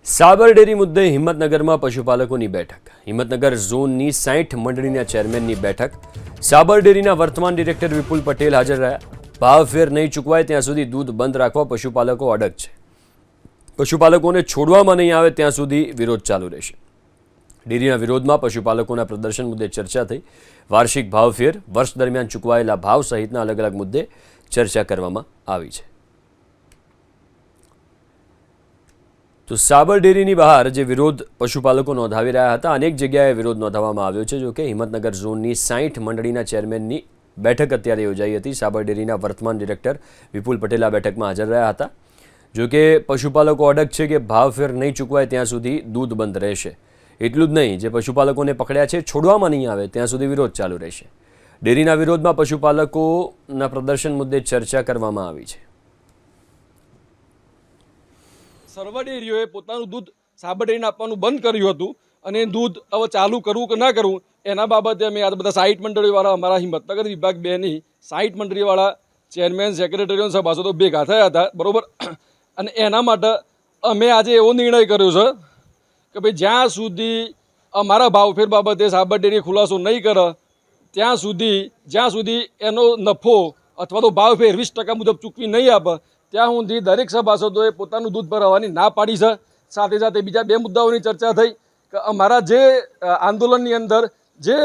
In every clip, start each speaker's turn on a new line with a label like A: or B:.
A: સાબર dairy મુદ્દે હિંમતનગરમાં પશુપાલકોની બેઠક. હિંમતનગર ઝોનની 60 મંડળીના ચેરમેનની બેઠક. સાબર ડેરીના વર્તમાન ડિરેક્ટર વિપુલ પટેલ હાજર રહ્યા. ભાવફેર નહીં ચૂકવાય ત્યાં સુધી દૂધ બંધ રાખવા પશુપાલકો અડગ છે. પશુપાલકોને છોડવામાં નહીં આવે ત્યાં સુધી વિરોધ ચાલુ રહેશે. ડેરીના વિરોધમાં પશુપાલકોના પ્રદર્શન મુદ્દે ચર્ચા થઈ. વાર્ષિક ભાવફેર, વર્ષ દરમિયાન ચૂકવાયેલા ભાવ સહિતના અલગ અલગ મુદ્દે ચર્ચા કરવામાં આવી છે. તો સાબર ડેરીની બહાર જે વિરોધ પશુપાલકો નોંધાવી રહ્યા હતા, અનેક જગ્યાએ વિરોધ નોંધાવવામાં આવ્યો છે. જોકે હિંમતનગર ઝોનની 60 મંડળીના ચેરમેનની બેઠક અત્યારે યોજાઈ હતી. સાબર ડેરીના વર્તમાન ડિરેક્ટર વિપુલ પટેલ આ બેઠકમાં હાજર રહ્યા હતા. જોકે પશુપાલકો અડગ છે કે ભાવફેર નહીં ચૂકવાય ત્યાં સુધી દૂધ બંધ રહેશે. એટલું જ નહીં, જે પશુપાલકોને પકડ્યા છે છોડવામાં નહીં આવે ત્યાં સુધી વિરોધ ચાલુ રહેશે. ડેરીના વિરોધમાં પશુપાલકોના પ્રદર્શન મુદ્દે ચર્ચા કરવામાં આવી છે.
B: સર્વ ડેરીઓએ પોતાનું દૂધ સાબર ડેરીને આપવાનું બંધ કર્યું હતું અને દૂધ હવે ચાલુ કરવું કે ના કરવું એના બાબતે અમે આ બધા 60 મંડળીવાળા અમારા હિંમતનગર વિભાગ 2ની 60 મંડળીવાળા ચેરમેન, સેક્રેટરીઓ, સભાસદો ભેગા થયા હતા, બરાબર. અને એના માટે અમે આજે એવો નિર્ણય કર્યો છે કે ભાઈ જ્યાં સુધી અમારા ભાવફેર બાબતે સાબર ડેરી ખુલાસો નહીં કરે ત્યાં સુધી એનો નફો અથવા તો ભાવફેર 20% મુજબ ચૂકવી નહીં આપે ત્યાં સુધી દરેક સભાસદોએ પોતાનું દૂધ ભરાવવાની ના પાડી છે. સાથે સાથે બીજા બે મુદ્દાઓની ચર્ચા થઈ કે અમારા જે આંદોલનની અંદર જે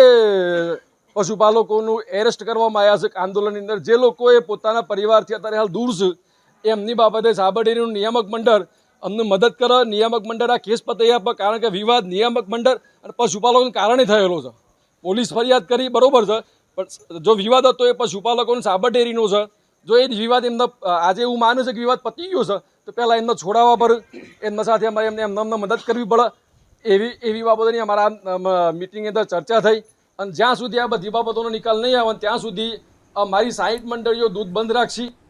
B: પશુપાલકોનું એરેસ્ટ કરવામાં આવ્યા છે, આંદોલનની અંદર જે લોકોએ પોતાના પરિવારથી અત્યારે હાલ દૂર છે એમની બાબતે સાબર ડેરીનું નિયામક મંડળ અમને મદદ કરે, નિયામક મંડળ આ કેસ પતાવી આપે. કારણ કે વિવાદ નિયામક મંડળ અને પશુપાલકોને કારણે થયેલો છે. પોલીસ ફરિયાદ કરી, બરાબર છે, પણ જો વિવાદ હતો એ પશુપાલકોને સાબર ડેરીનો છે. જો એ વિવાદ એમના આજે એવું માનું છે કે વિવાદ પતી ગયો છે તો પહેલાં એમને છોડાવવા પર એમના સાથે અમારે એમને મદદ કરવી પડે. એવી બાબતોની અમારા મિટિંગની અંદર ચર્ચા થઈ. અને જ્યાં સુધી આ બધી બાબતોનો નિકાલ નહીં આવે ત્યાં સુધી અમારી 60 મંડળીઓ દૂધ બંધ રાખશી.